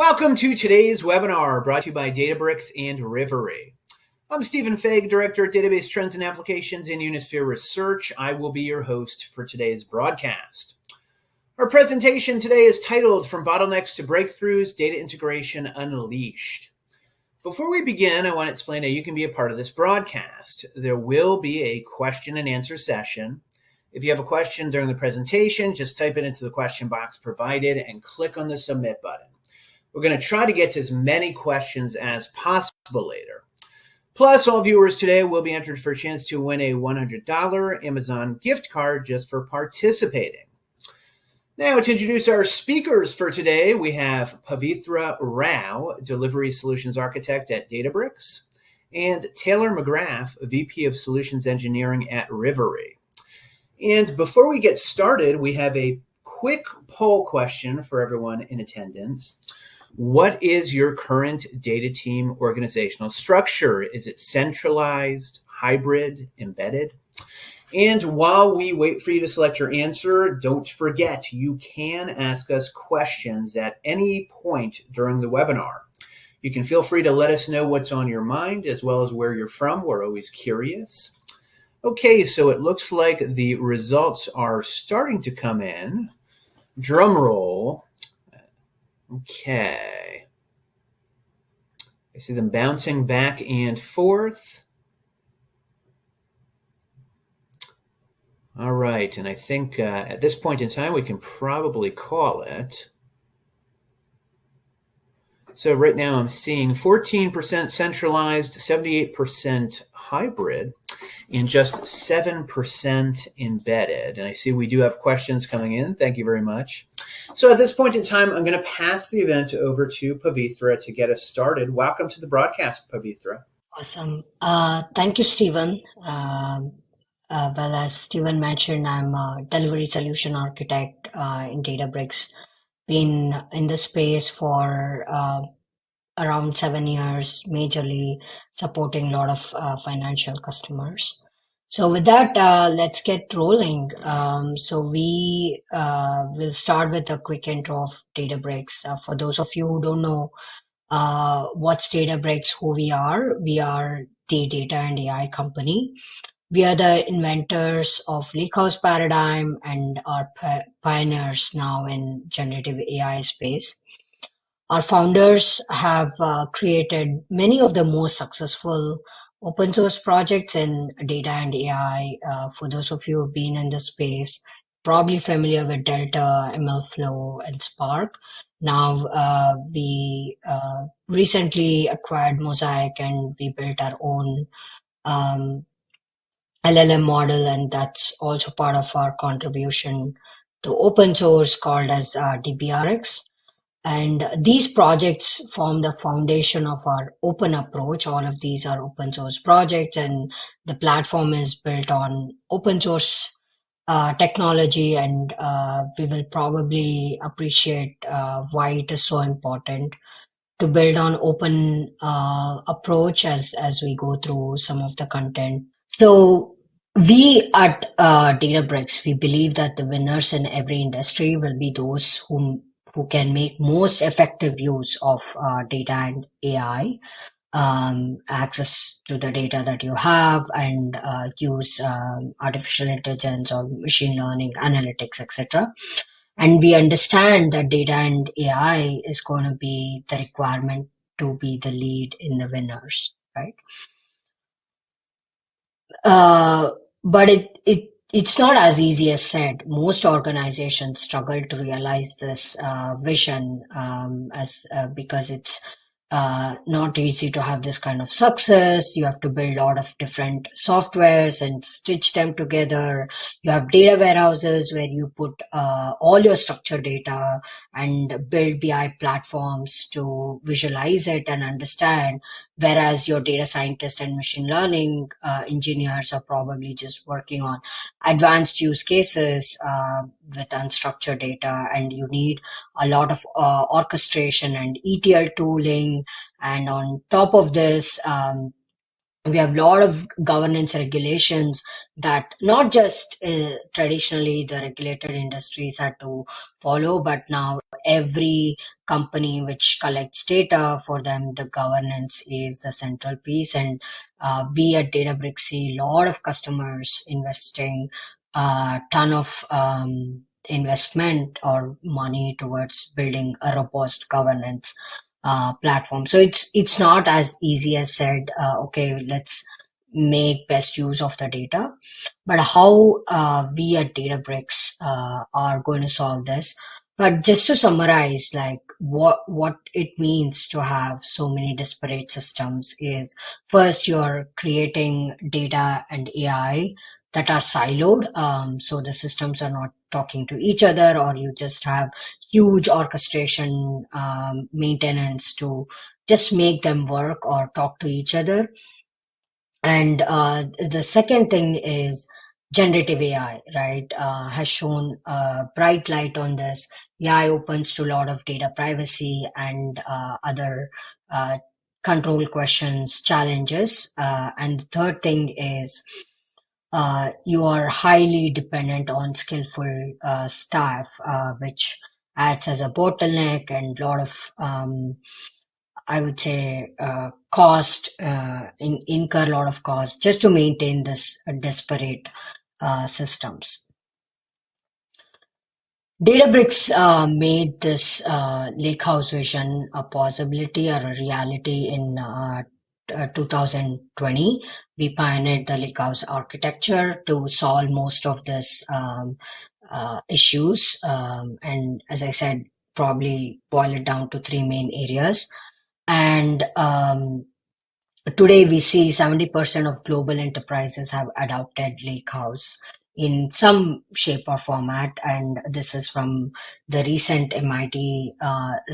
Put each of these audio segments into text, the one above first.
Welcome to today's webinar brought to you by Databricks and Rivery. I'm Stephen Fagg, Director of Database Trends and Applications in Unisphere Research. I will be your host for today's broadcast. Our presentation today is titled From Bottlenecks to Breakthroughs, Data Integration Unleashed. Before we begin, I want to explain how you can be a part of this broadcast. There will be a question and answer session. If you have a question during the presentation, just type it into the question box provided and click on the submit button. We're going to try to get to as many questions as possible later. Plus, all viewers today will be entered for a chance to win a $100 Amazon gift card just for participating. Now, to introduce our speakers for today, we have Pavitra Rao, Delivery Solutions Architect at Databricks, and Taylor McGrath, VP of Solutions Engineering at Rivery. And before we get started, we have a quick poll question for everyone in attendance. What is your current data team organizational structure? Is it centralized, hybrid, embedded? And while we wait for you to select your answer, don't forget you can ask us questions at any point during the webinar. You can feel free to let us know what's on your mind as well as where you're from. We're always curious. Okay, so it looks like the results are starting to come in. Drum roll. Okay. I see them bouncing back and forth. All right, and I think at this point in time, we can probably call it. So right now I'm seeing 14% centralized, 78% hybrid, and just 7% embedded. And I see we do have questions coming in. Thank you very much. So at this point in time, I'm going to pass the event over to Pavitra to get us started. Welcome to the broadcast, Pavitra. Awesome. Thank you, Stephen. Well, as Stephen mentioned, I'm a delivery solution architect in Databricks. Been in this space for around 7 years, majorly supporting a lot of financial customers. So with that, let's get rolling. So we will start with a quick intro of Databricks. For those of you who don't know what's Databricks, who we are the data and AI company. We are the inventors of Lakehouse paradigm and are pioneers now in generative AI space. Our founders have created many of the most successful open source projects in data and AI. For those of you who've been in the space, probably familiar with Delta, MLflow, and Spark. Now we recently acquired Mosaic and we built our own LLM model, and that's also part of our contribution to open source called as DBRX. And these projects form the foundation of our open approach. All of these are open source projects, and the platform is built on open source technology, and we will probably appreciate why it is so important to build on open approach as we go through some of the content. So we at Databricks, we believe that the winners in every industry will be those who can make most effective use of data and AI, access to the data that you have, and use artificial intelligence or machine learning, analytics, etc. And we understand that data and AI is going to be the requirement to be the lead in the winners, right? But it's not as easy as said. Most organizations struggle to realize this vision because it's not easy to have this kind of success. You have to build a lot of different softwares and stitch them together. You have data warehouses where you put all your structured data and build BI platforms to visualize it and understand. Whereas your data scientists and machine learning engineers are probably just working on advanced use cases with unstructured data, and you need a lot of orchestration and ETL tooling. And on top of this, we have a lot of governance regulations that not just traditionally the regulated industries had to follow, but now every company which collects data, for them, the governance is the central piece. And we at Databricks see a lot of customers investing a ton of investment or money towards building a robust governance platform. So it's not as easy as said, okay, let's make best use of the data, but how we at Databricks are going to solve this. But just to summarize, like what it means to have so many disparate systems is, first, you're creating data and AI that are siloed, so the systems are not talking to each other, or you just have huge orchestration maintenance to just make them work or talk to each other. And the second thing is generative AI, right? Has shown a bright light on this. AI opens to a lot of data privacy and other control questions, challenges. And the third thing is you are highly dependent on skillful staff, which acts as a bottleneck and a lot of I would say incur a lot of cost just to maintain this disparate systems. Databricks made this lakehouse vision a possibility or a reality in 2020. We pioneered the lakehouse architecture to solve most of this issues. And as I said, probably boil it down to three main areas. And today we see 70% of global enterprises have adopted Lakehouse in some shape or format. And this is from the recent MIT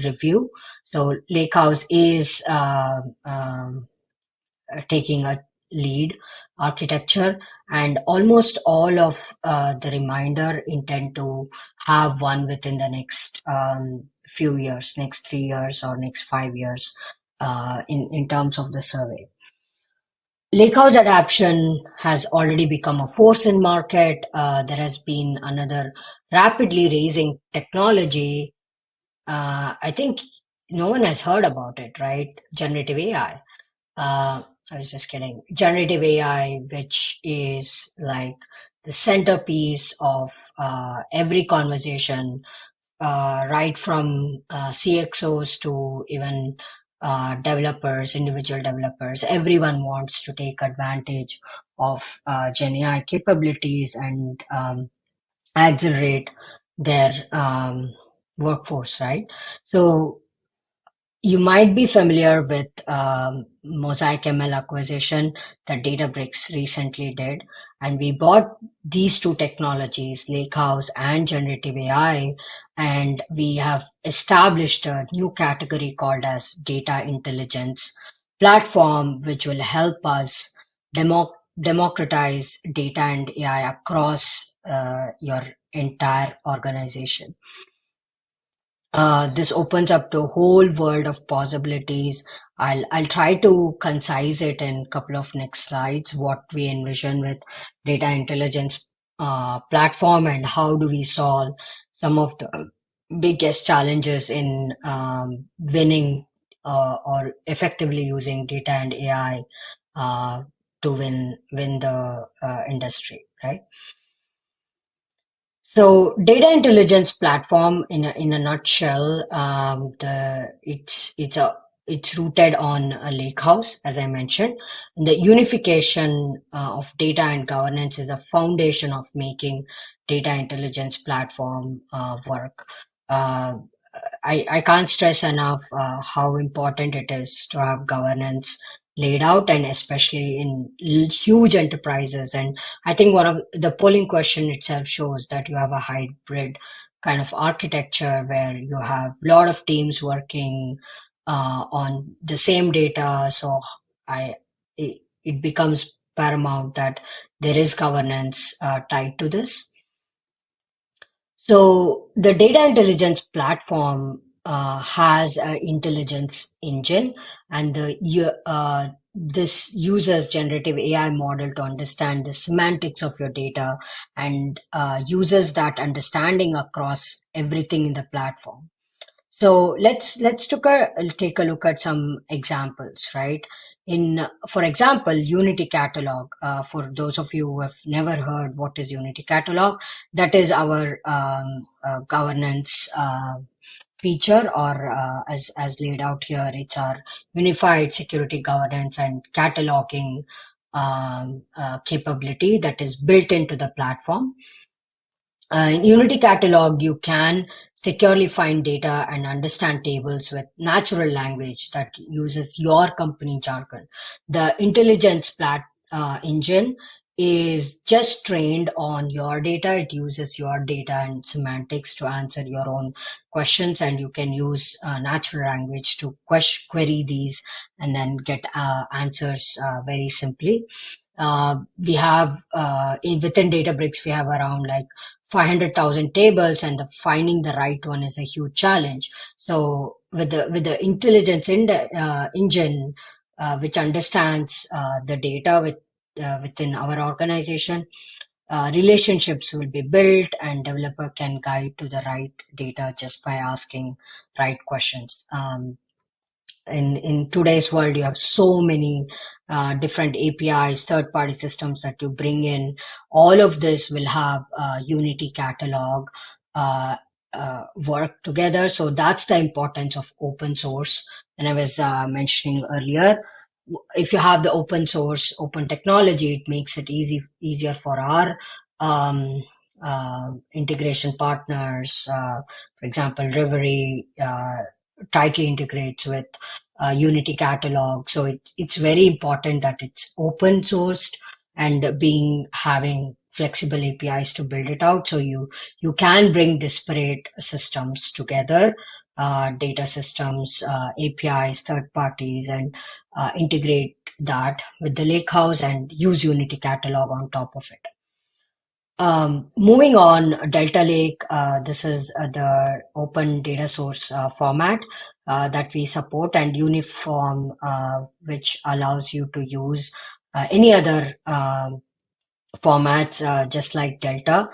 review. So Lakehouse is taking a lead architecture, and almost all of the remainder intend to have one within the next few years, next 3 years or next 5 years in terms of the survey. Lakehouse adoption has already become a force in market. There has been another rapidly raising technology. I think no one has heard about it, right? Generative AI. I was just kidding. Generative AI, which is like the centerpiece of every conversation, right from CXOs to even developers, individual developers. Everyone wants to take advantage of GenAI capabilities and accelerate their workforce, right? So you might be familiar with Mosaic ML acquisition that Databricks recently did. And we bought these two technologies, Lakehouse and generative AI, and we have established a new category called as data intelligence platform, which will help us democratize data and AI across your entire organization. This opens up to a whole world of possibilities. I'll try to concise it in a couple of next slides, what we envision with data intelligence platform and how do we solve some of the biggest challenges in winning or effectively using data and AI to win the industry, right? So data intelligence platform in a nutshell, it's rooted on a lakehouse, as I mentioned. And the unification of data and governance is a foundation of making data intelligence platform work. I can't stress enough how important it is to have governance laid out, and especially in huge enterprises. And I think one of the polling question itself shows that you have a hybrid kind of architecture where you have a lot of teams working on the same data. So it becomes paramount that there is governance tied to this. So the data intelligence platform has an intelligence engine, and this uses generative AI model to understand the semantics of your data and uses that understanding across everything in the platform. So take a look at some examples, right? For example, Unity Catalog. For those of you who have never heard what is Unity Catalog, that is our governance feature, or as laid out here, it's our unified security governance and cataloging capability that is built into the platform. In Unity Catalog, you can securely find data and understand tables with natural language that uses your company jargon. The intelligence engine is just trained on your data. It uses your data and semantics to answer your own questions, and you can use natural language to query these and then get answers very simply. We have within Databricks, we have around like 500,000 tables, and finding the right one is a huge challenge. So with the intelligence engine, which understands the data within our organization, relationships will be built, and developer can guide to the right data just by asking right questions. In today's world, you have so many different APIs, third-party systems that you bring in. All of this will have Unity Catalog work together. So that's the importance of open source. And I was mentioning earlier, if you have the open source, open technology, it makes it easier for our integration partners. For example, Rivery tightly integrates with Unity Catalog. So it's very important that it's open sourced and having flexible APIs to build it out. So you can bring disparate systems together, data systems, APIs, third parties, and integrate that with the lakehouse and use Unity Catalog on top of it. Moving on, Delta Lake, this is the open data source format that we support, and Uniform, which allows you to use any other formats just like Delta.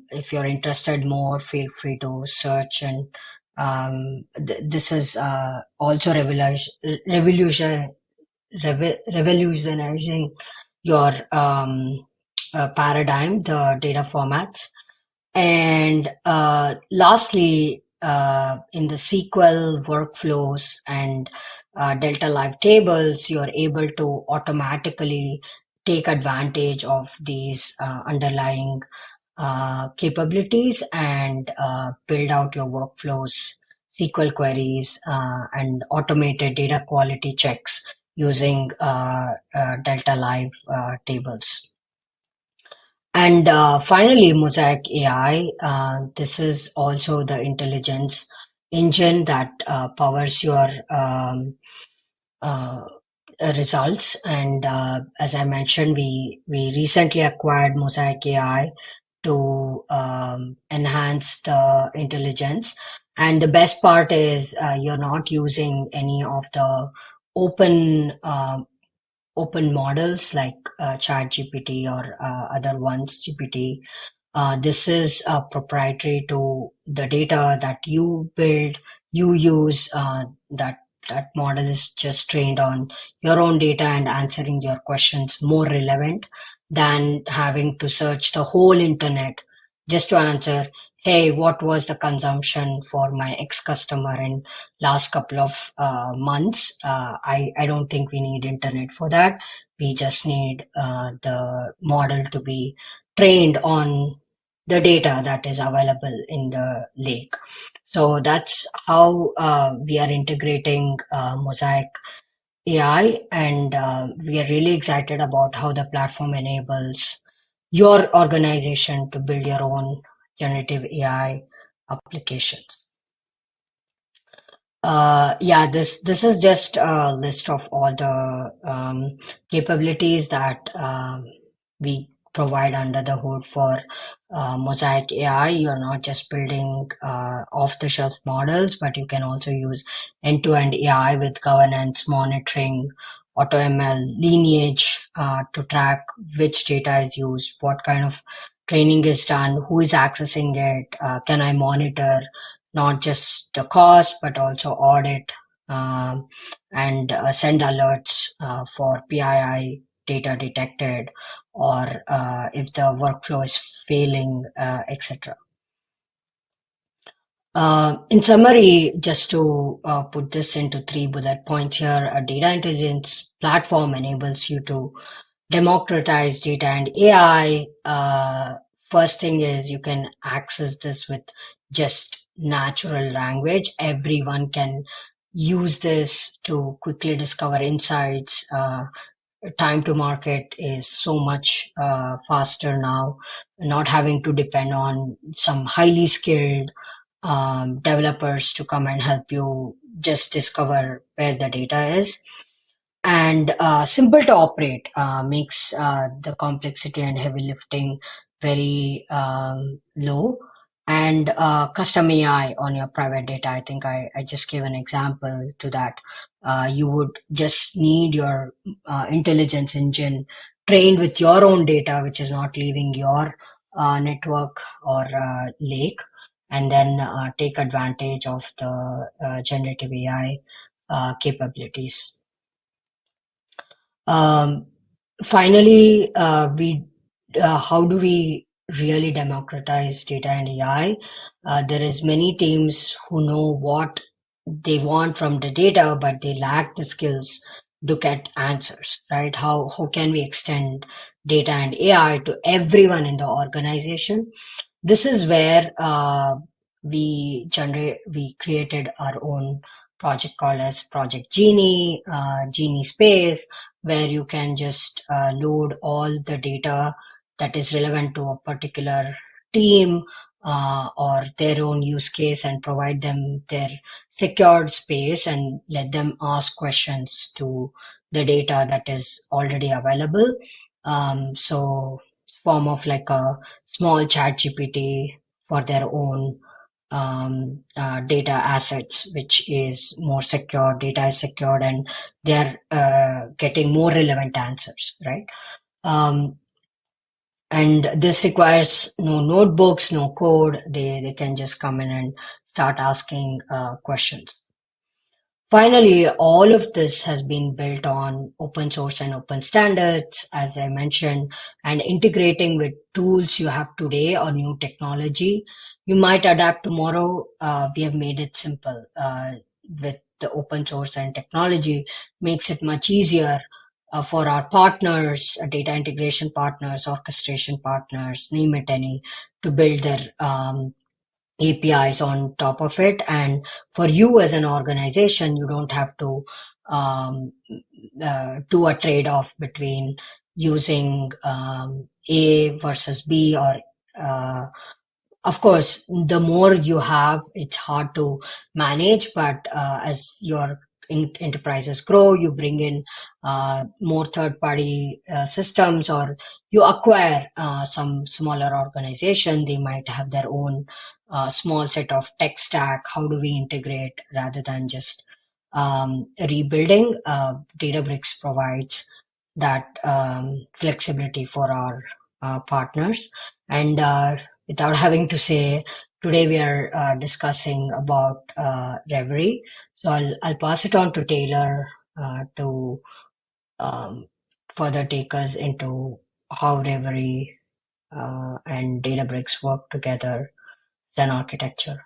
If you're interested more, feel free to search. And this is also revolutionizing your paradigm, the data formats. And lastly, in the SQL workflows and Delta Live tables, you're able to automatically take advantage of these underlying capabilities and build out your workflows, SQL queries, and automated data quality checks using Delta Live tables. And finally, Mosaic AI. This is also the intelligence engine that powers your results. And as I mentioned, we recently acquired Mosaic AI to enhance the intelligence. And the best part is you're not using any of the open models like ChatGPT or other ones, GPT. This is proprietary to the data that you build, you use. That model is just trained on your own data and answering your questions more relevant than having to search the whole internet just to answer, hey, what was the consumption for my ex-customer in last couple of months? I don't think we need internet for that. We just need the model to be trained on the data that is available in the lake. So that's how we are integrating Mosaic AI, and we are really excited about how the platform enables your organization to build your own generative AI applications. This is just a list of all the capabilities that we provide under the hood for Mosaic AI. You're not just building off-the-shelf models, but you can also use end-to-end AI with governance, monitoring, AutoML, lineage to track which data is used, what kind of training is done, who is accessing it, can I monitor not just the cost, but also audit and send alerts for PII data detected, or if the workflow is failing, etc. In summary, just to put this into 3 bullet points here, a data intelligence platform enables you to democratize data and AI. First thing is you can access this with just natural language. Everyone can use this to quickly discover insights. Time to market is so much faster now, not having to depend on some highly skilled developers to come and help you just discover where the data is. And simple to operate makes the complexity and heavy lifting very low. And custom AI on your private data. I think I just gave an example to that. You would just need your intelligence engine trained with your own data, which is not leaving your network or lake, and then take advantage of the generative AI capabilities. Um, Finally, how do we really democratize data and AI? There is many teams who know what they want from the data, but they lack the skills to get answers, right? How can we extend data and AI to everyone in the organization? This is where we created our own project called as Project Genie, Genie Space, where you can just load all the data that is relevant to a particular team or their own use case, and provide them their secured space and let them ask questions to the data that is already available. So it's form of like a small chat GPT for their own data assets, which is more secure. Data is secured, and they're getting more relevant answers, right? Um, and this requires no notebooks, no code. They can just come in and start asking questions. Finally, all of this has been built on open source and open standards, as I mentioned, and integrating with tools you have today or new technology. You might adapt tomorrow. We have made it simple with the open source and technology, makes it much easier for our partners, data integration partners, orchestration partners, name it any, to build their APIs on top of it. And for you as an organization, you don't have to um, do a trade-off between using A versus B, or of course, the more you have, it's hard to manage. But as your enterprises grow, you bring in more third-party systems, or you acquire some smaller organization. They might have their own small set of tech stack. How do we integrate rather than just rebuilding? Databricks provides that flexibility for our partners. And without having to say, today we are discussing about Reverie. So I'll pass it on to Taylor to um, further take us into how Reverie and Databricks work together as an architecture.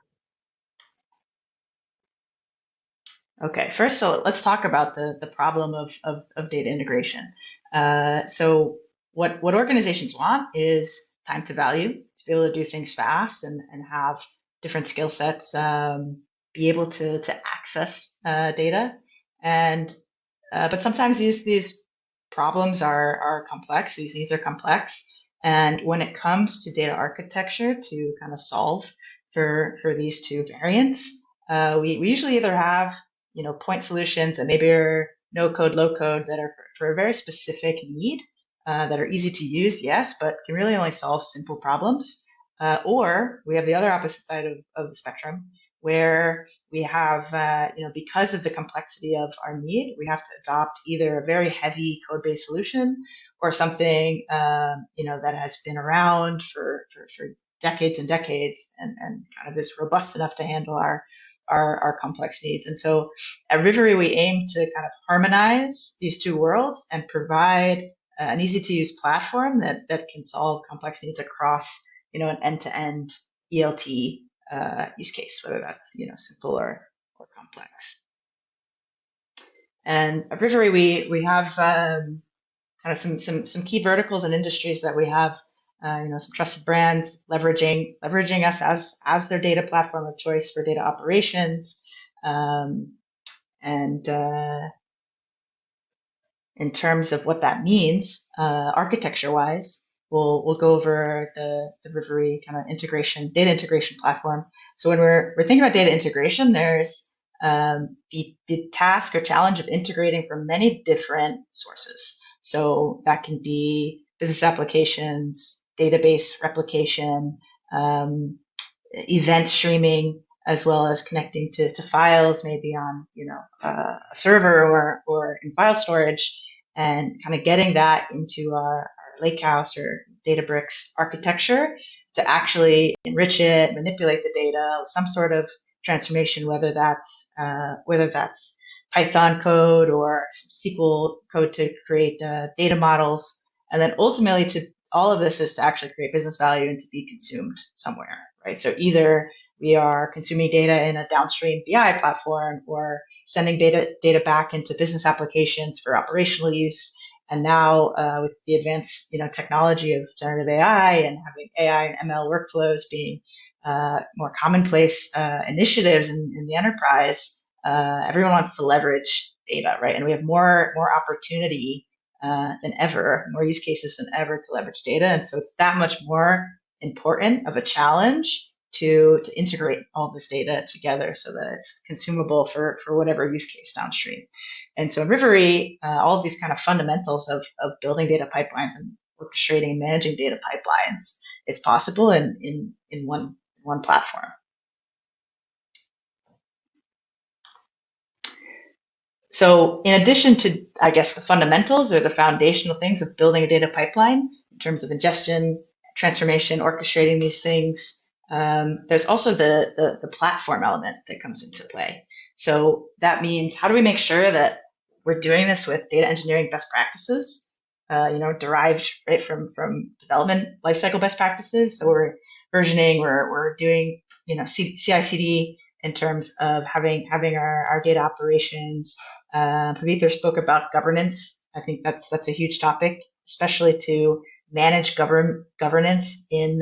Okay, first, so let's talk about the problem of data integration. So what organizations want is time to value, to be able to do things fast and have different skill sets, be able to access data. And but sometimes these problems are complex. These needs are complex. And when it comes to data architecture to kind of solve for these two variants, we usually either have point solutions that maybe are no code, low code, that are for a very specific need, that are easy to use, yes, but can really only solve simple problems. Or we have the other opposite side of the spectrum, where we have, because of the complexity of our need, we have to adopt either a very heavy code-based solution or something, that has been around for decades and decades, and kind of is robust enough to handle our complex needs. And so at Rivery, we aim to kind of harmonize these two worlds and provide an easy-to-use platform that can solve complex needs across, an end-to-end ELT use case, whether that's, simple or complex. And at Rivery, we have kind of some key verticals and industries that we have, some trusted brands leveraging us as their data platform of choice for data operations. And in terms of what that means, architecture-wise, we'll go over the Rivery kind of data integration platform. So when we're thinking about data integration, there's the task or challenge of integrating from many different sources. So that can be business applications, database replication, event streaming, as well as connecting to files, maybe on a server or in file storage, and kind of getting that into our Lakehouse or Databricks architecture to actually enrich it, manipulate the data with some sort of transformation, whether that's Python code or some SQL code to create data models. And then ultimately all of this is to actually create business value and to be consumed somewhere, right? So either we are consuming data in a downstream BI platform or sending data back into business applications for operational use. And now with the advanced technology of generative AI and having AI and ML workflows being more commonplace initiatives in the enterprise, everyone wants to leverage data, right? And we have more opportunity than ever, more use cases than ever to leverage data. And so it's that much more important of a challenge to integrate all this data together so that it's consumable for whatever use case downstream. And so in Rivery, all of these kind of fundamentals of building data pipelines and orchestrating and managing data pipelines is possible in one platform. So in addition to, I guess, the fundamentals or the foundational things of building a data pipeline in terms of ingestion, transformation, orchestrating these things, there's also the platform element that comes into play. So that means, how do we make sure that we're doing this with data engineering best practices, derived right from development lifecycle best practices? So we're versioning, we're doing CI/CD in terms of having our data operations. Pavither spoke about governance. I think that's a huge topic, especially to manage governance in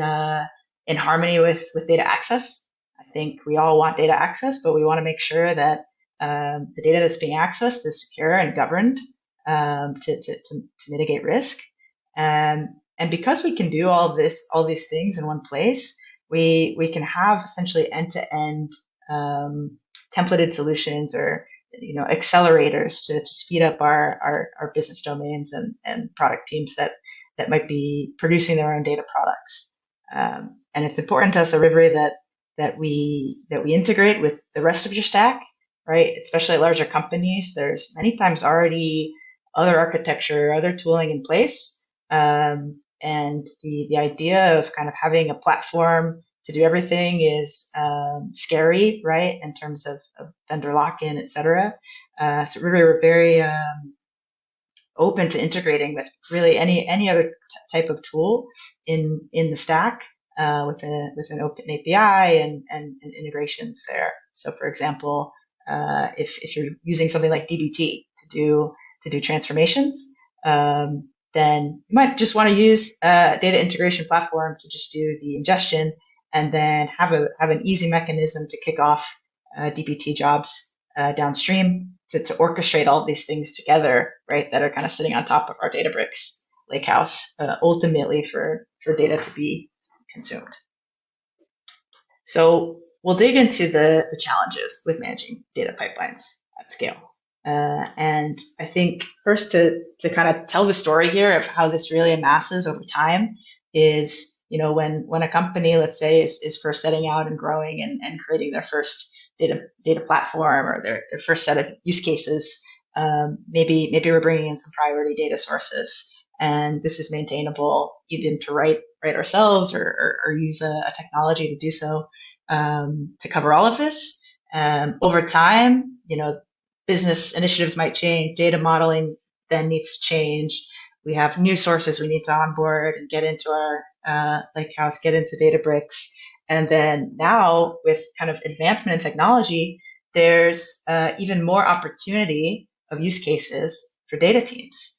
harmony with data access. I think we all want data access, but we want to make sure that the data that's being accessed is secure and governed to mitigate risk. And because we can do all these things in one place, we can have essentially end-to-end templated solutions or accelerators to speed up our business domains and product teams that might be producing their own data products. And it's important to us at Rivery that we integrate with the rest of your stack, right? Especially at larger companies, there's many times already other architecture, other tooling in place. And the idea of kind of having a platform to do everything is scary, right? In terms of vendor lock-in, et cetera. So we're very open to integrating with really any other type of tool in the stack with an open API and integrations there. So for example, if you're using something like DBT to do transformations, then you might just want to use a data integration platform to just do the ingestion, and then have an easy mechanism to kick off DBT jobs downstream to orchestrate all these things together, right? That are kind of sitting on top of our Databricks Lakehouse, ultimately for data to be consumed. So we'll dig into the challenges with managing data pipelines at scale. And I think first to kind of tell the story here of how this really amasses over time is, when a company, let's say, is first setting out and growing and creating their first data platform or their first set of use cases, maybe we're bringing in some priority data sources, and this is maintainable even to write write ourselves or use a technology to do so, to cover all of this. Over time, business initiatives might change, data modeling then needs to change. We have new sources we need to onboard and get into our lakehouse, get into Databricks. And then now with kind of advancement in technology, there's even more opportunity of use cases for data teams.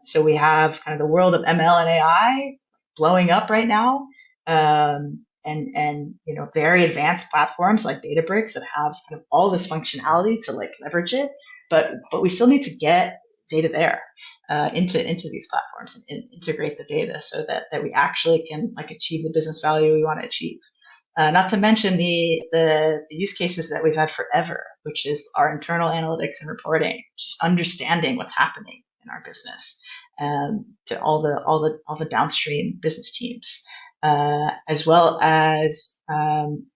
So we have kind of the world of ML and AI blowing up right now. And very advanced platforms like Databricks that have kind of all this functionality to like leverage it, but we still need to get data there into these platforms and integrate the data so that we actually can like achieve the business value we want to achieve. Not to mention the use cases that we've had forever, which is our internal analytics and reporting, just understanding what's happening in our business, to all the downstream business teams. As well as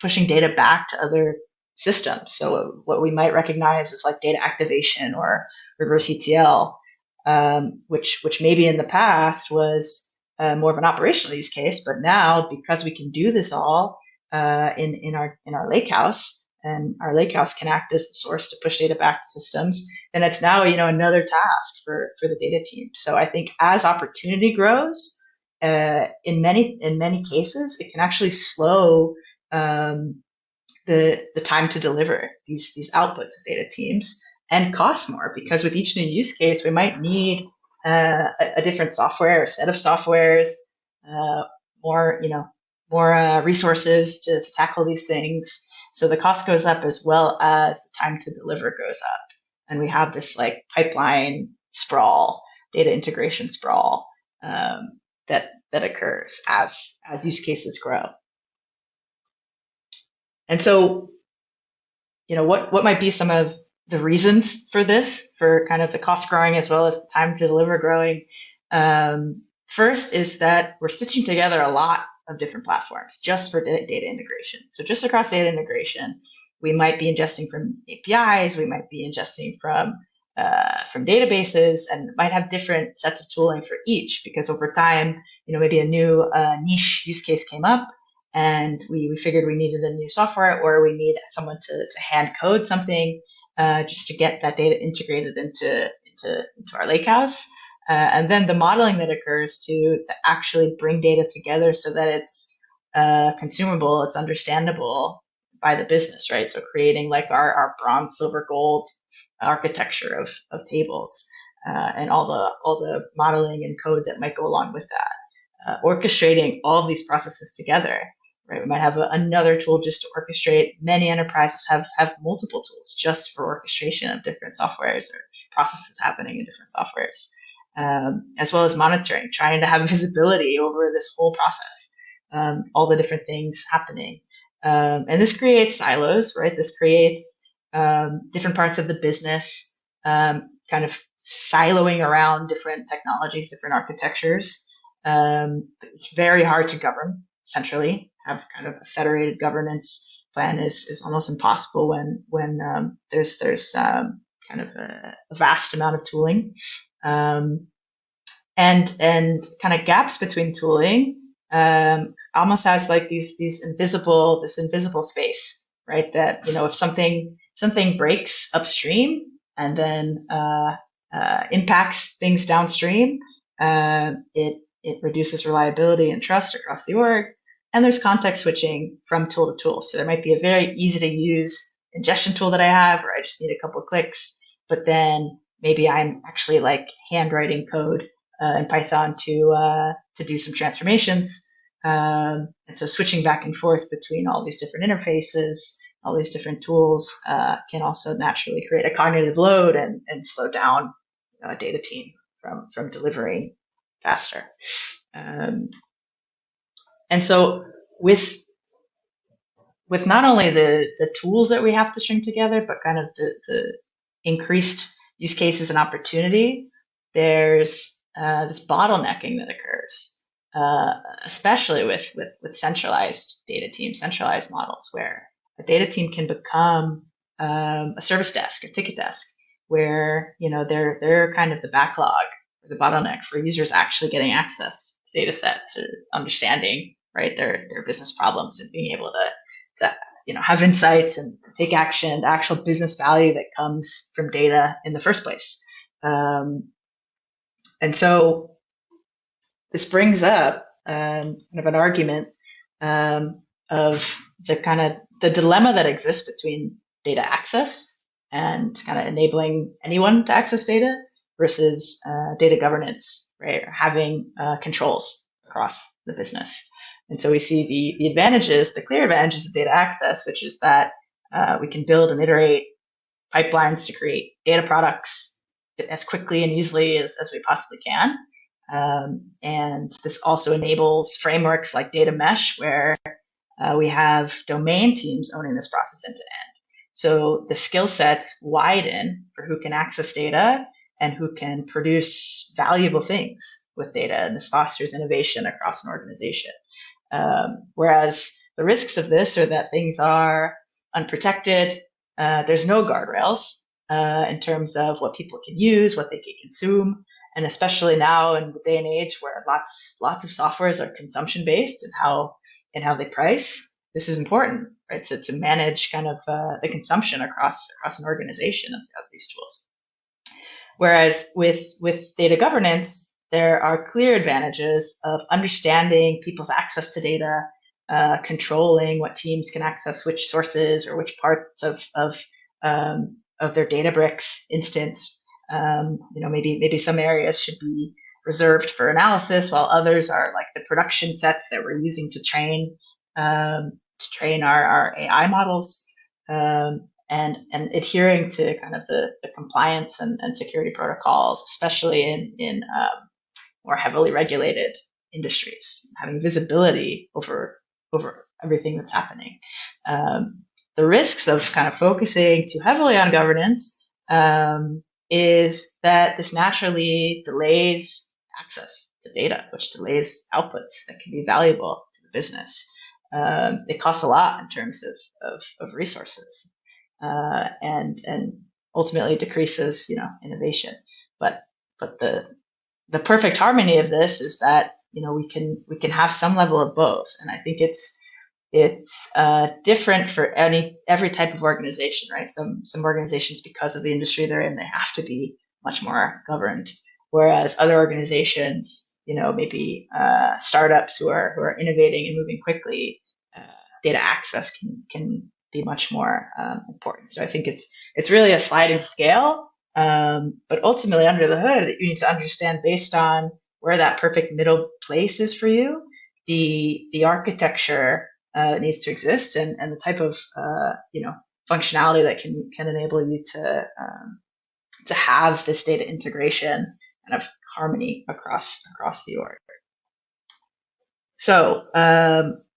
pushing data back to other systems. So what we might recognize as like data activation or reverse ETL, which maybe in the past was more of an operational use case, but now because we can do this all in our lakehouse, and our lakehouse can act as the source to push data back to systems, then it's now another task for the data team. So I think as opportunity grows, in many cases, it can actually slow the time to deliver these outputs of data teams and cost more, because with each new use case, we might need a different software, a set of softwares, more resources to tackle these things. So the cost goes up as well as the time to deliver goes up, and we have this like pipeline sprawl, data integration sprawl. That occurs as use cases grow. And so, what might be some of the reasons for this, for kind of the cost growing as well as the time to deliver growing? First is that we're stitching together a lot of different platforms just for data integration. So just across data integration, we might be ingesting from APIs, we might be ingesting from databases, and might have different sets of tooling for each, because over time, maybe a new niche use case came up and we figured we needed a new software, or we need someone to hand code something just to get that data integrated into our lakehouse. And then the modeling that occurs to actually bring data together so that it's consumable, it's understandable by the business, right? So creating like our bronze, silver, gold architecture of tables, and all the modeling and code that might go along with that. Orchestrating all of these processes together, right? We might have another tool just to orchestrate. Many enterprises have multiple tools just for orchestration of different softwares or processes happening in different softwares, as well as monitoring, trying to have visibility over this whole process, all the different things happening. And this creates silos, right? This creates different parts of the business, kind of siloing around different technologies, different architectures. It's very hard to govern centrally. Have kind of a federated governance plan is almost impossible when there's kind of a vast amount of tooling, and kind of gaps between tooling. Almost has like this invisible space, right? That if something breaks upstream and then impacts things downstream, it reduces reliability and trust across the org. And there's context switching from tool to tool. So there might be a very easy to use ingestion tool that I have, where I just need a couple of clicks, but then maybe I'm actually like handwriting code in Python to do some transformations. And so switching back and forth between all these different interfaces, all these different tools can also naturally create a cognitive load and slow down a data team from delivering faster. And so with not only the tools that we have to string together, but kind of the increased use cases and opportunity, there's this bottlenecking that occurs, especially with centralized data teams, centralized models, where a data team can become a service desk, a ticket desk, where they're kind of the backlog or the bottleneck for users actually getting access data sets, or understanding, right, their business problems, and being able to have insights and take action, the actual business value that comes from data in the first place. And so this brings up kind of an argument of the dilemma that exists between data access and kind of enabling anyone to access data versus data governance, right? Or having controls across the business. And so we see the advantages, the clear advantages of data access, which is that we can build and iterate pipelines to create data products as quickly and easily as we possibly can. And this also enables frameworks like data mesh, where we have domain teams owning this process end to end. So the skill sets widen for who can access data and who can produce valuable things with data. And this fosters innovation across an organization. Whereas the risks of this are that things are unprotected. There's no guardrails in terms of what people can use, what they can consume. And especially now in the day and age where lots of softwares are consumption based and how they price, this is important, right? So to manage kind of the consumption across an organization of these tools. Whereas with data governance, there are clear advantages of understanding people's access to data, controlling what teams can access which sources or which parts of their Databricks instance. Maybe some areas should be reserved for analysis, while others are like the production sets that we're using to train our AI models, and adhering to kind of the compliance and security protocols, especially in more heavily regulated industries, having visibility over everything that's happening. The risks of kind of focusing too heavily on governance is that this naturally delays access to data, which delays outputs that can be valuable to the business. It costs a lot in terms of resources, and ultimately decreases innovation. But the perfect harmony of this is that we can have some level of both, and I think it's different for every type of organization, right? Some organizations, because of the industry they're in, they have to be much more governed, whereas other organizations, maybe startups who are innovating and moving quickly, data access can be much more important. So I think it's really a sliding scale, but ultimately under the hood, you need to understand, based on where that perfect middle place is for you, the architecture needs to exist, and the type of functionality that can enable you to have this data integration kind of harmony across the org. So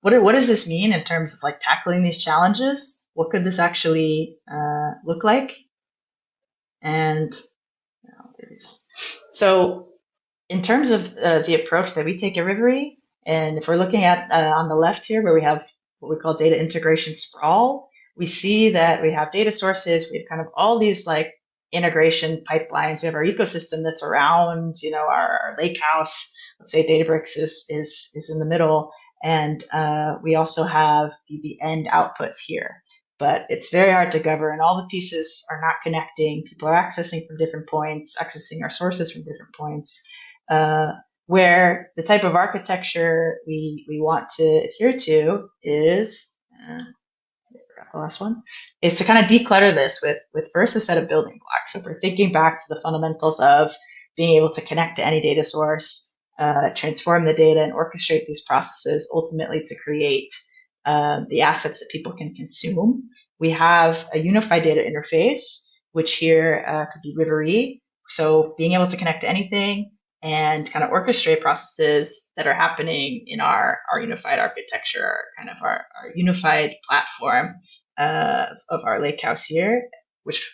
what does this mean in terms of like tackling these challenges? What could this actually look like? And so in terms of the approach that we take at Rivery, and if we're looking at on the left here, where we have what we call data integration sprawl, we see that we have data sources, we have kind of all these like integration pipelines. We have our ecosystem that's around, our lake house. Let's say Databricks is in the middle, and we also have the end outputs here. But it's very hard to govern. All the pieces are not connecting. People are accessing from different points, accessing our sources from different points. Where the type of architecture we want to adhere to is, the last one, is to kind of declutter this with first a set of building blocks. So we're thinking back to the fundamentals of being able to connect to any data source, transform the data, and orchestrate these processes, ultimately to create the assets that people can consume. We have a unified data interface, which here could be Rivery. So being able to connect to anything and kind of orchestrate processes that are happening in our unified architecture, kind of our unified platform of our lakehouse here, which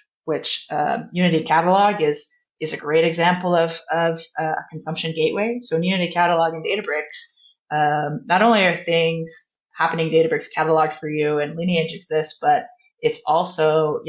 Unity Catalog is a great example of a consumption gateway. So in Unity Catalog and Databricks, not only are things happening Databricks cataloged for you and lineage exists, but it's also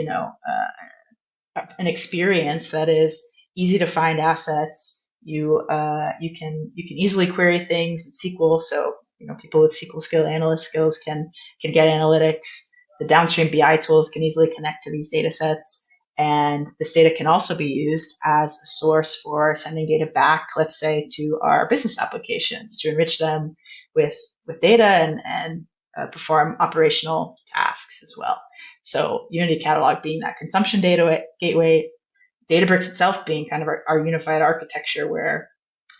an experience that is easy to find assets, you can easily query things in SQL. So people with SQL skill, analyst skills can get analytics. The downstream BI tools can easily connect to these data sets. And this data can also be used as a source for sending data back, let's say, to our business applications to enrich them with data and perform operational tasks as well. So Unity Catalog being that consumption data gateway, Databricks itself being kind of our unified architecture where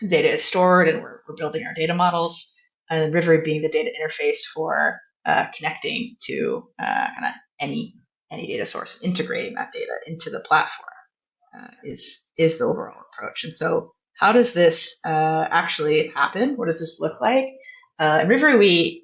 data is stored and we're building our data models, and Rivery being the data interface for connecting to kind of any data source, integrating that data into the platform is the overall approach. And so how does this actually happen? What does this look like? In Rivery,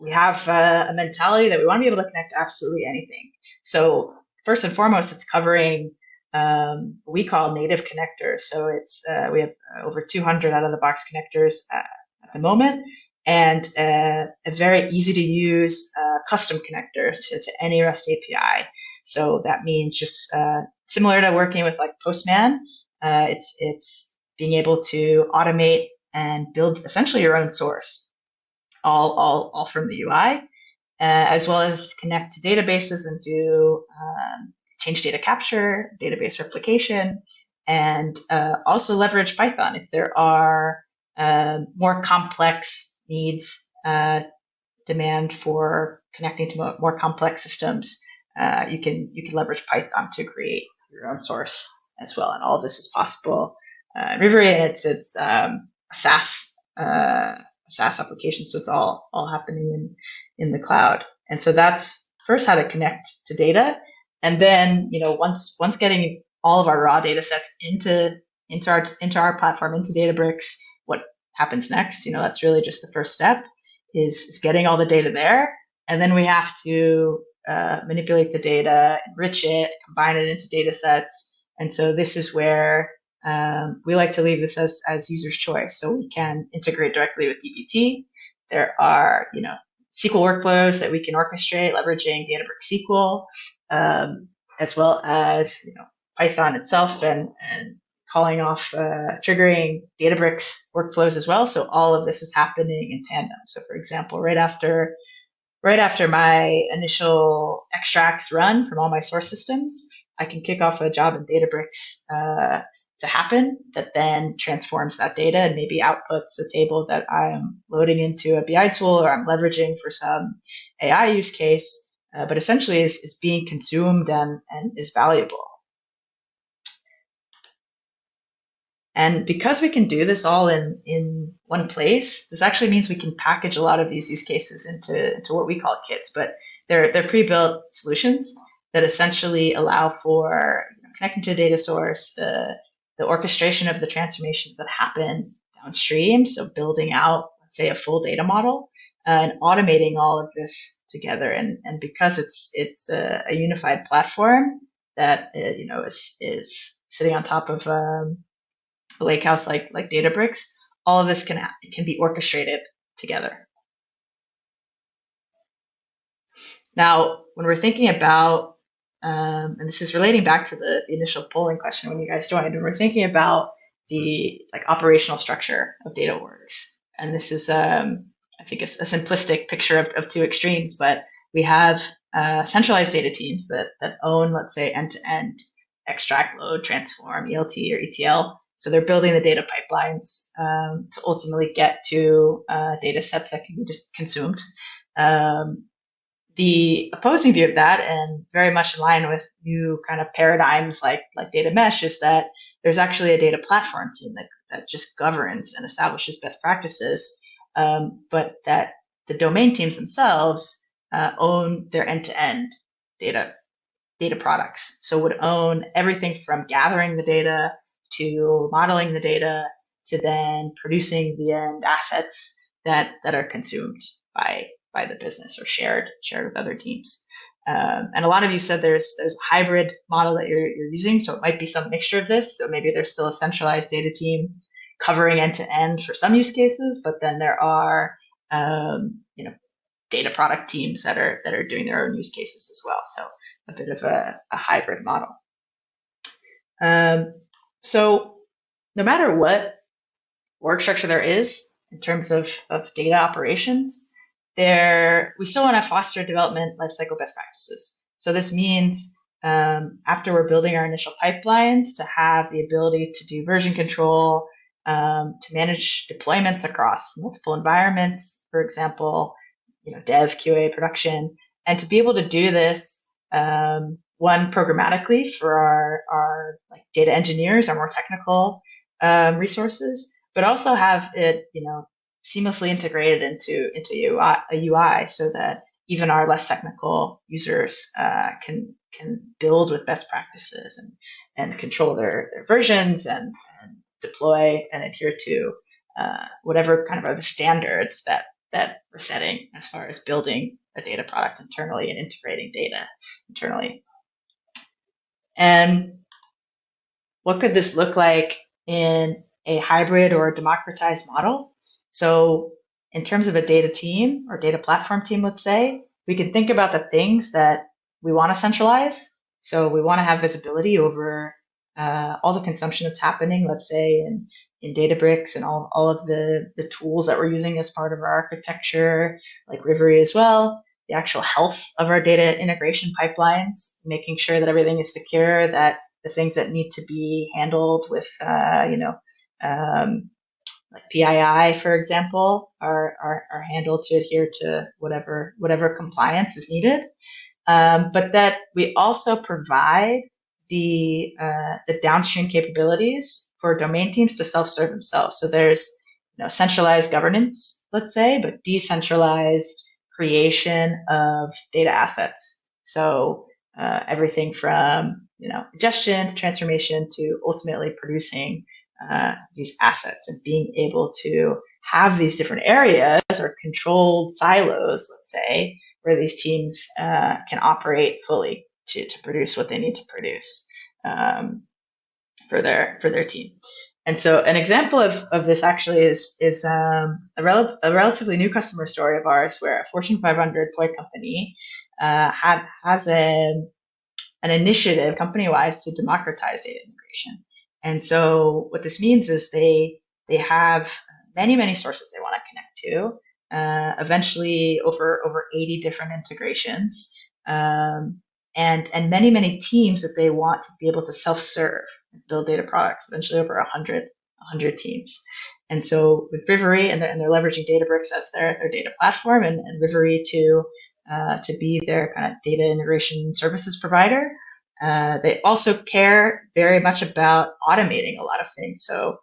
we have a mentality that we want to be able to connect to absolutely anything. So first and foremost, it's covering what we call native connectors. So it's we have over 200 out-of-the-box connectors at the moment, and a very easy to use custom connector to any REST API. So that means just similar to working with like Postman, it's being able to automate and build essentially your own source, all from the UI, as well as connect to databases and do change data capture, database replication, and also leverage Python if there are more complex needs, demand for connecting to more complex systems. You can leverage Python to create your own source as well, and all of this is possible. Rivery, it's a SaaS application, so it's all happening in the cloud. And so that's first how to connect to data, and then once getting all of our raw data sets into our platform, into Databricks, what happens next? That's really just the first step is getting all the data there, and then we have to manipulate the data, enrich it, combine it into data sets. And so this is where we like to leave this as user's choice. So we can integrate directly with dbt. There are SQL workflows that we can orchestrate leveraging Databricks SQL, as well as Python itself and calling off triggering Databricks workflows as well. So all of this is happening in tandem. So for example, right after my initial extracts run from all my source systems, I can kick off a job in Databricks to happen that then transforms that data and maybe outputs a table that I'm loading into a BI tool or I'm leveraging for some AI use case, but essentially is being consumed and is valuable. And because we can do this all in one place, this actually means we can package a lot of these use cases into what we call kits, but they're pre-built solutions that essentially allow for connecting to a data source, the orchestration of the transformations that happen downstream. So building out, let's say, a full data model and automating all of this together. And because it's a unified platform that is sitting on top of a lakehouse like Databricks, all of this can be orchestrated together. Now, when we're thinking about and this is relating back to the initial polling question when you guys joined, and we're thinking about the operational structure of DataWorks. And this is, I think, a simplistic picture of two extremes, but we have centralized data teams that own, let's say, end-to-end extract, load, transform, ELT or ETL. So they're building the data pipelines to ultimately get to data sets that can be just consumed. The opposing view of that, and very much in line with new kind of paradigms like data mesh, is that there's actually a data platform team that just governs and establishes best practices, but that the domain teams themselves own their end-to-end data products. So would own everything from gathering the data to modeling the data to then producing the end assets that are consumed by the business or shared with other teams. And a lot of you said there's a hybrid model that you're using, so it might be some mixture of this. So maybe there's still a centralized data team covering end to end for some use cases, but then there are data product teams that are doing their own use cases as well. So a bit of a hybrid model. So no matter what org structure there is in terms of data operations, we still want to foster development lifecycle best practices. So this means after we're building our initial pipelines, to have the ability to do version control, to manage deployments across multiple environments, for example, dev, QA, production, and to be able to do this, one, programmatically for our like data engineers, our more technical resources, but also have it, seamlessly integrated into a UI so that even our less technical users can build with best practices and control their versions and deploy and adhere to whatever kind of are the standards that we're setting as far as building a data product internally and integrating data internally. And what could this look like in a hybrid or a democratized model? So in terms of a data team or data platform team, let's say, we can think about the things that we want to centralize. So we want to have visibility over all the consumption that's happening, let's say in Databricks and all of the tools that we're using as part of our architecture, like Rivery as well, the actual health of our data integration pipelines, making sure that everything is secure, that the things that need to be handled with, like PII, for example, are handled to adhere to whatever compliance is needed. But that we also provide the downstream capabilities for domain teams to self-serve themselves. So there's centralized governance, let's say, but decentralized creation of data assets. So everything from ingestion to transformation to ultimately producing these assets and being able to have these different areas or controlled silos, let's say, where these teams can operate fully to produce what they need to produce for their team. And so an example of this actually is a relatively new customer story of ours, where a Fortune 500 toy company has an initiative company-wide to democratize data integration. And so what this means is they have many sources they want to connect to, eventually over 80 different integrations, and many teams that they want to be able to self-serve and build data products, eventually over 100 teams. And so with Rivery, and they're leveraging Databricks as their data platform, and Rivery to be their kind of data integration services provider. They also care very much about automating a lot of things. So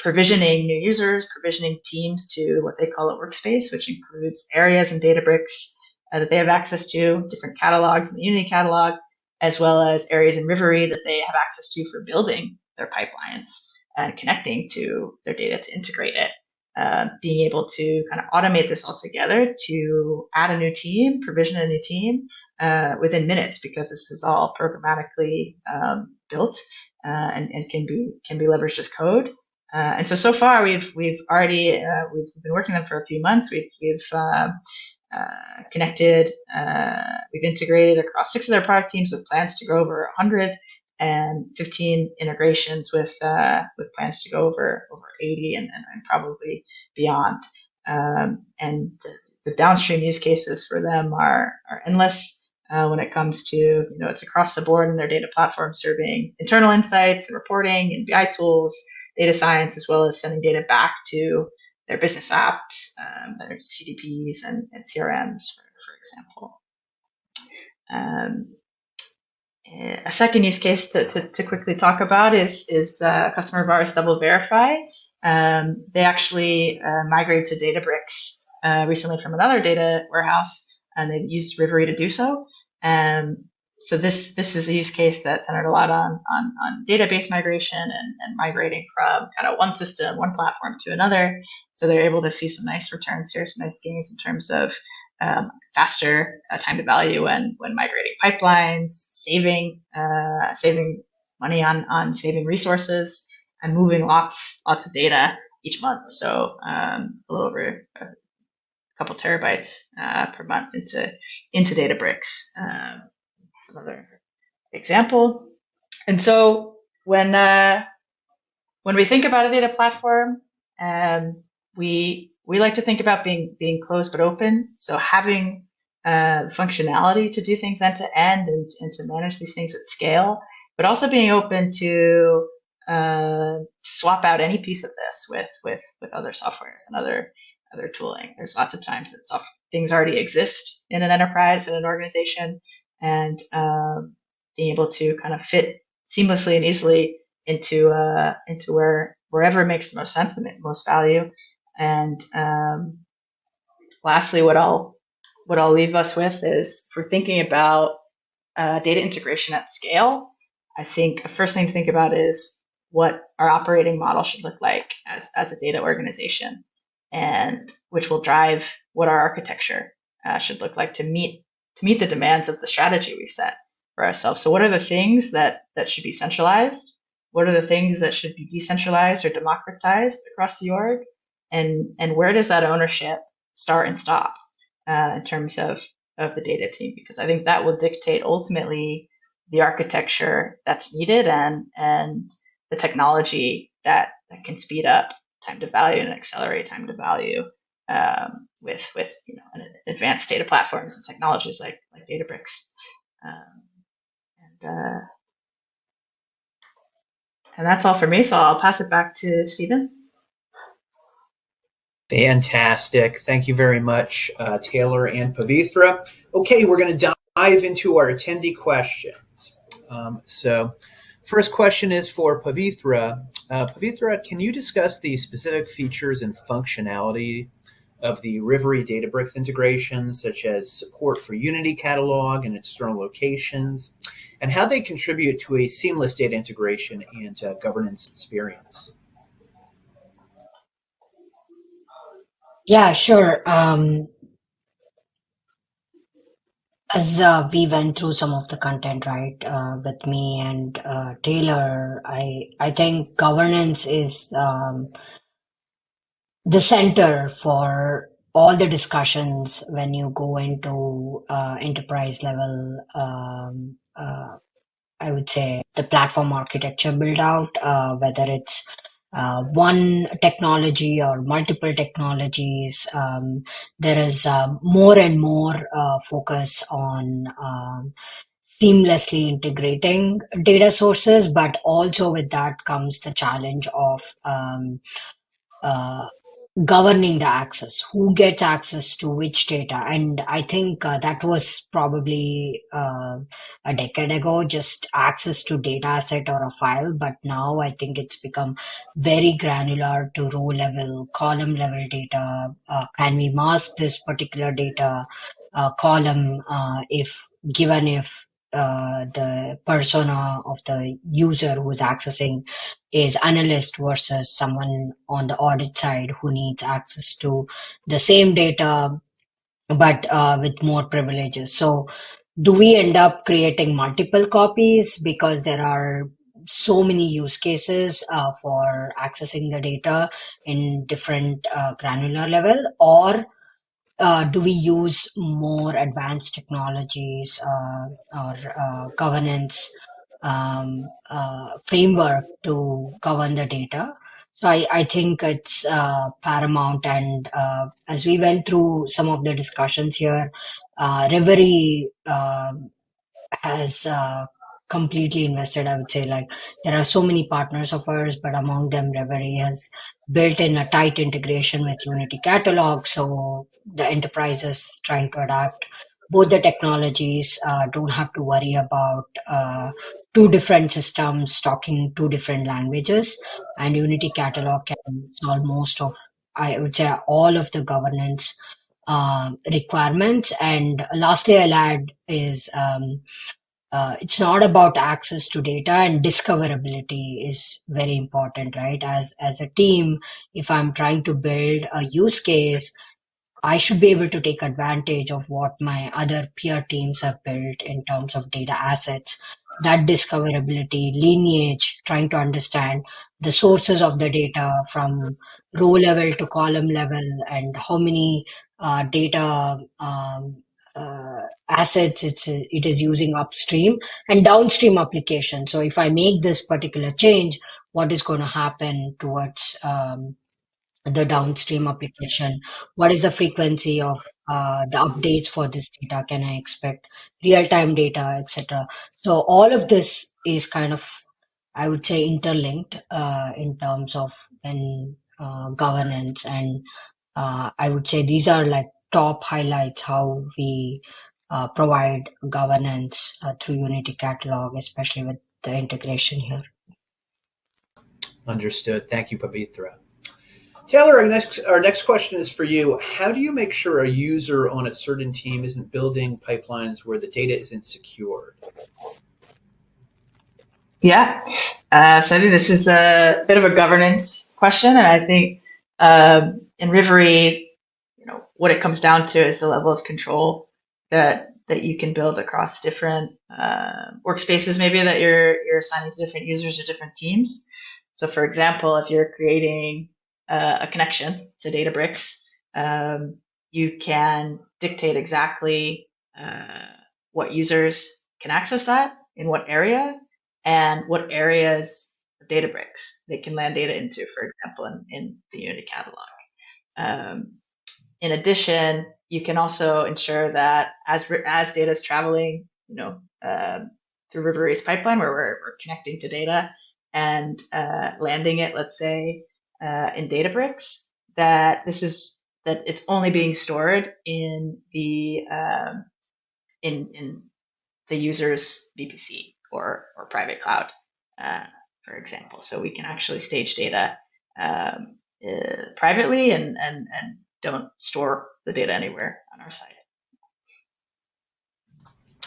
provisioning new users, provisioning teams to what they call a workspace, which includes areas in Databricks that they have access to, different catalogs in the Unity catalog, as well as areas in Rivery that they have access to for building their pipelines and connecting to their data to integrate it. Being able to kind of automate this all together to add a new team, provision a new team within minutes, because this is all programmatically built and can be leveraged as code. And so far we've already we've been working on them for a few months. We've connected, we've integrated across 6 of their product teams with plans to go over 100, and 15 integrations with plans to go over 80 and probably beyond. And the downstream use cases for them are endless when it comes to, it's across the board in their data platform, serving internal insights and reporting and BI tools, data science, as well as sending data back to their business apps, their CDPs and CRMs, for example. A second use case to quickly talk about is a customer of ours, DoubleVerify. They actually migrated to Databricks recently from another data warehouse, and they used Rivery to do so. So this is a use case that centered a lot on database migration and migrating from kind of one system, one platform to another. So they're able to see some nice returns here, some nice gains in terms of faster time to value when migrating pipelines, saving money on saving resources, and moving lots of data each month. So a little over a couple terabytes per month into Databricks. That's another example. And so when when we think about a data platform, we like to think about being closed but open. So having functionality to do things end to end and to manage these things at scale, but also being open to swap out any piece of this with other softwares and other tooling. There's lots of times that things already exist in an enterprise, in an organization, and being able to kind of fit seamlessly and easily into wherever it makes the most sense, the most value. And lastly, what I'll leave us with is, if we're thinking about data integration at scale, I think the first thing to think about is what our operating model should look like as a data organization, and which will drive what our architecture should look like to meet the demands of the strategy we've set for ourselves. So what are the things that should be centralized? What are the things that should be decentralized or democratized across the org? And where does that ownership start and stop in terms of the data team? Because I think that will dictate ultimately the architecture that's needed and the technology that can speed up time to value and accelerate time to value with advanced data platforms and technologies like Databricks. And that's all for me. So I'll pass it back to Stephen. Fantastic. Thank you very much, Taylor and Pavithra. Okay, we're going to dive into our attendee questions. So first question is for Pavithra. Pavithra, can you discuss the specific features and functionality of the Rivery Databricks integration, such as support for Unity Catalog and external locations, and how they contribute to a seamless data integration and governance experience? Yeah, sure. As we went through some of the content, right, with me and Taylor, I think governance is the center for all the discussions when you go into enterprise level. I would say the platform architecture build out, whether it's one technology or multiple technologies. There is more and more focus on seamlessly integrating data sources, but also with that comes the challenge of governing the access, who gets access to which data. And I think that was probably a decade ago, just access to data asset or a file. But now I think it's become very granular to row level, column level data. Can we mask this particular data column if the persona of the user who's accessing is analyst versus someone on the audit side who needs access to the same data but with more privileges. So do we end up creating multiple copies because there are so many use cases for accessing the data in different granular level, or do we use more advanced technologies or governance framework to govern the data? So I think it's paramount. And as we went through some of the discussions here, Rivery has completely invested, I would say. Like, there are so many partners of ours, but among them, Rivery has built in a tight integration with Unity Catalog. So the enterprises trying to adapt both the technologies don't have to worry about two different systems talking two different languages. And Unity Catalog can solve most of, I would say, all of the governance requirements. And lastly, I'll add is it's not about access to data, and discoverability is very important, right? As a team, if I'm trying to build a use case, I should be able to take advantage of what my other peer teams have built in terms of data assets. That discoverability, lineage, trying to understand the sources of the data from row level to column level, and how many data assets it is using upstream and downstream application. So if I make this particular change, what is going to happen towards the downstream application. What is the frequency of the updates for this data? Can I expect real-time data, etc.? So all of this is kind of, I would say, interlinked in terms of when governance, and I would say these are like top highlights how we provide governance through Unity Catalog, especially with the integration here. Understood. Thank you, Pavitra. Taylor, our next question is for you. How do you make sure a user on a certain team isn't building pipelines where the data isn't secured? Yeah. So I think this is a bit of a governance question, and I think in Rivery, what it comes down to is the level of control that you can build across different workspaces, maybe that you're assigning to different users or different teams. So, for example, if you're creating a connection to Databricks, you can dictate exactly what users can access that in what area and what areas of Databricks they can land data into, for example, in the Unity catalog. In addition, you can also ensure that as data is traveling, through Rivery's pipeline, where we're connecting to data and landing it, let's say, in Databricks, that it's only being stored in the in the user's VPC or private cloud, for example. So we can actually stage data privately and don't store the data anywhere on our site.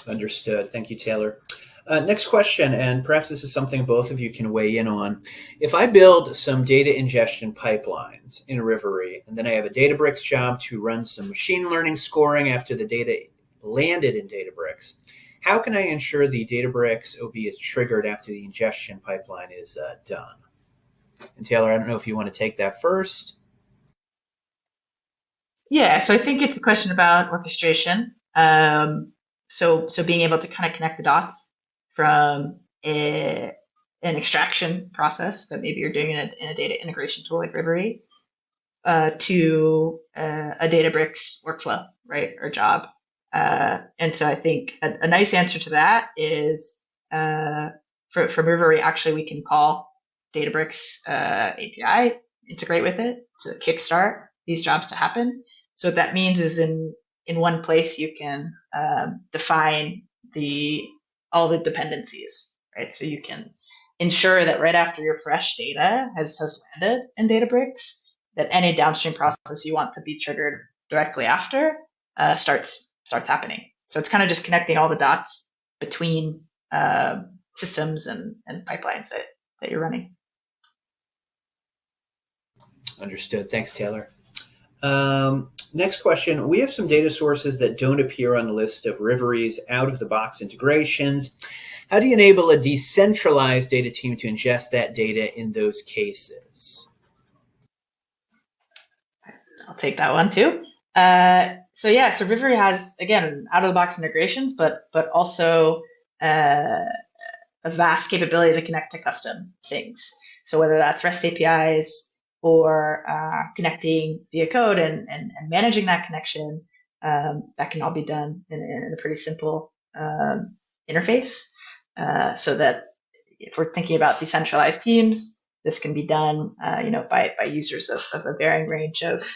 Understood. Thank you, Taylor. Next question, and perhaps this is something both of you can weigh in on. If I build some data ingestion pipelines in Rivery, and then I have a Databricks job to run some machine learning scoring after the data landed in Databricks, how can I ensure the Databricks OB is triggered after the ingestion pipeline is done? And Taylor, I don't know if you want to take that first. Yeah, so I think it's a question about orchestration. So being able to kind of connect the dots from an extraction process that maybe you're doing in a data integration tool like Rivery to a Databricks workflow, right, or job. And so I think a nice answer to that is from Rivery, actually, we can call Databricks API, integrate with it to kickstart these jobs to happen. So what that means is in one place you can define all the dependencies, right? So you can ensure that right after your fresh data has landed in Databricks, that any downstream process you want to be triggered directly after starts happening. So it's kind of just connecting all the dots between systems and pipelines that you're running. Understood. Thanks, Taylor. Next question. We have some data sources that don't appear on the list of Rivery's out-of-the-box integrations. How do you enable a decentralized data team to ingest that data in those cases? I'll take that one too. So Rivery has, again, out-of-the-box integrations, but also a vast capability to connect to custom things. So whether that's REST APIs or connecting via code and managing that connection, that can all be done in a pretty simple interface. So that if we're thinking about decentralized teams, this can be done, by users of a varying range of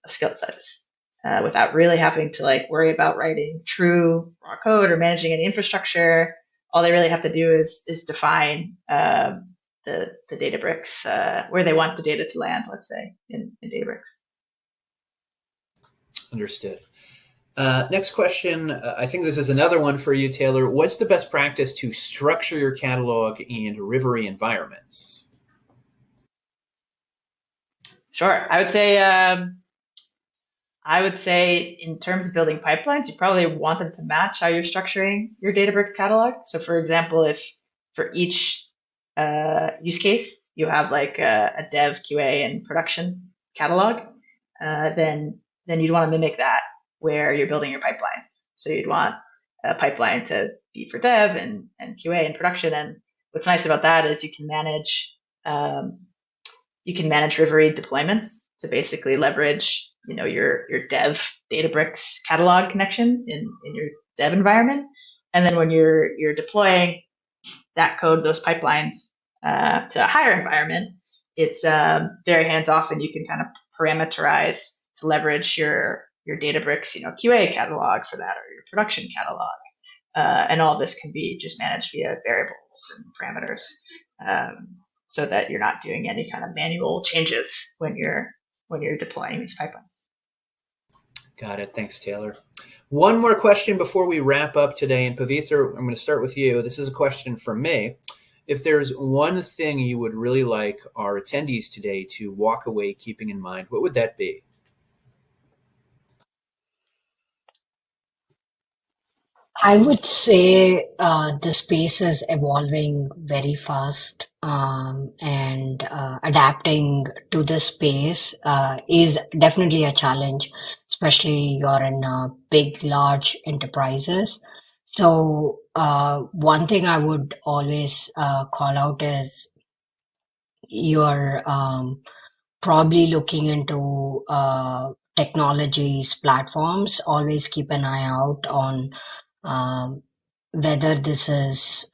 skill sets, without really having to worry about writing true raw code or managing any infrastructure. All they really have to do is define the Databricks, where they want the data to land, let's say, in Databricks. Understood. Next question. I think this is another one for you, Taylor. What's the best practice to structure your catalog and Rivery environments? Sure. I would say in terms of building pipelines, you probably want them to match how you're structuring your Databricks catalog. So for example, if for each use case you have a dev, QA, and production catalog, then you'd want to mimic that where you're building your pipelines. So you'd want a pipeline to be for dev and QA and production, and what's nice about that is you can manage Rivery deployments to basically leverage, your dev Databricks catalog connection in your dev environment. And then when you're deploying that code, those pipelines to a higher environment, it's very hands off, and you can kind of parameterize to leverage your Databricks, QA catalog for that, or your production catalog. And all this can be just managed via variables and parameters, so that you're not doing any kind of manual changes when you're deploying these pipelines. Got it. Thanks, Taylor. One more question before we wrap up today. And Pavitra, I'm going to start with you. This is a question from me. If there's one thing you would really like our attendees today to walk away keeping in mind, what would that be? I would say the space is evolving very fast, and adapting to this space is definitely a challenge, especially you're in big, large enterprises. So one thing I would always call out is you're probably looking into technologies, platforms. Always keep an eye out on whether this is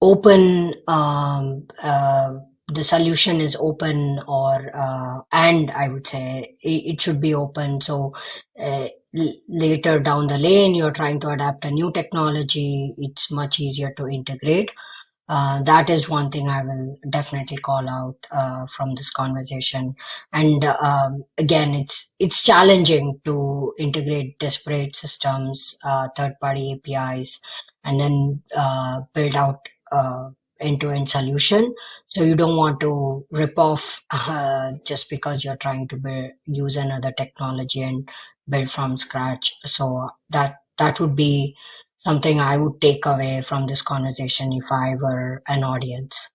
open, the solution is open, or and I would say it should be open. So later down the lane, you're trying to adapt a new technology, it's much easier to integrate. That is one thing I will definitely call out from this conversation. And again, it's challenging to integrate disparate systems, third-party APIs, and then build out end-to-end solution. So you don't want to rip off just because you're trying to use another technology and build from scratch. So that would be something I would take away from this conversation if I were an audience.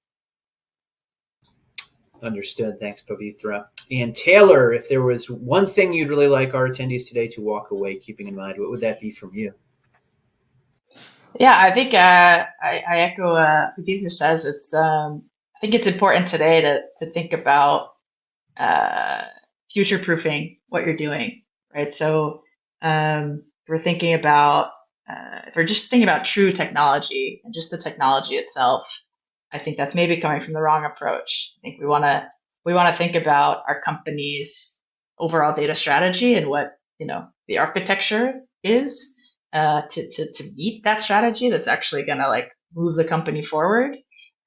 Understood. Thanks, Pavitra. And Taylor, if there was one thing you'd really like our attendees today to walk away keeping in mind, what would that be from you? Yeah, I think I echo what Pavitra says. I think it's important today to think about future-proofing what you're doing, right? So we're thinking about if we're just thinking about true technology and just the technology itself, I think that's maybe coming from the wrong approach. I think we want to think about our company's overall data strategy and what the architecture is to meet that strategy that's actually going to move the company forward,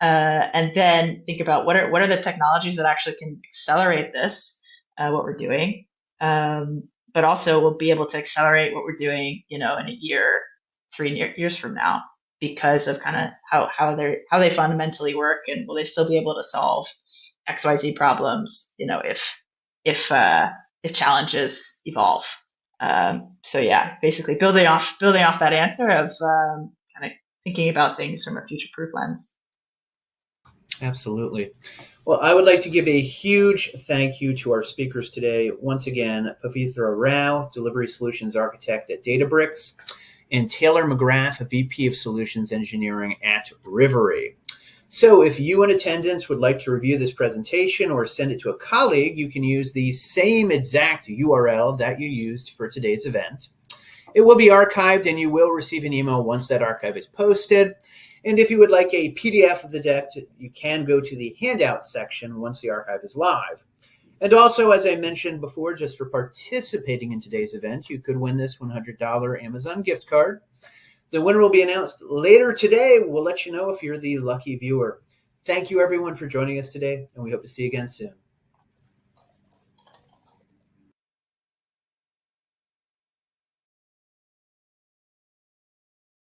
and then think about what are the technologies that actually can accelerate this, what we're doing. But also we'll be able to accelerate what we're doing, in a year, 3 years from now, because of kind of how they fundamentally work, and will they still be able to solve XYZ problems, if challenges evolve. So yeah, basically building off that answer of kind of thinking about things from a future-proof lens. Absolutely. Well, I would like to give a huge thank you to our speakers today. Once again, Pavitra Rao, Delivery Solutions Architect at Databricks, and Taylor McGrath, VP of Solutions Engineering at Rivery. So if you in attendance would like to review this presentation or send it to a colleague, you can use the same exact URL that you used for today's event. It will be archived, and you will receive an email once that archive is posted. And if you would like a PDF of the deck, you can go to the handout section once the archive is live. And also, as I mentioned before, just for participating in today's event, you could win this $100 Amazon gift card. The winner will be announced later today. We'll let you know if you're the lucky viewer. Thank you, everyone, for joining us today, and we hope to see you again soon.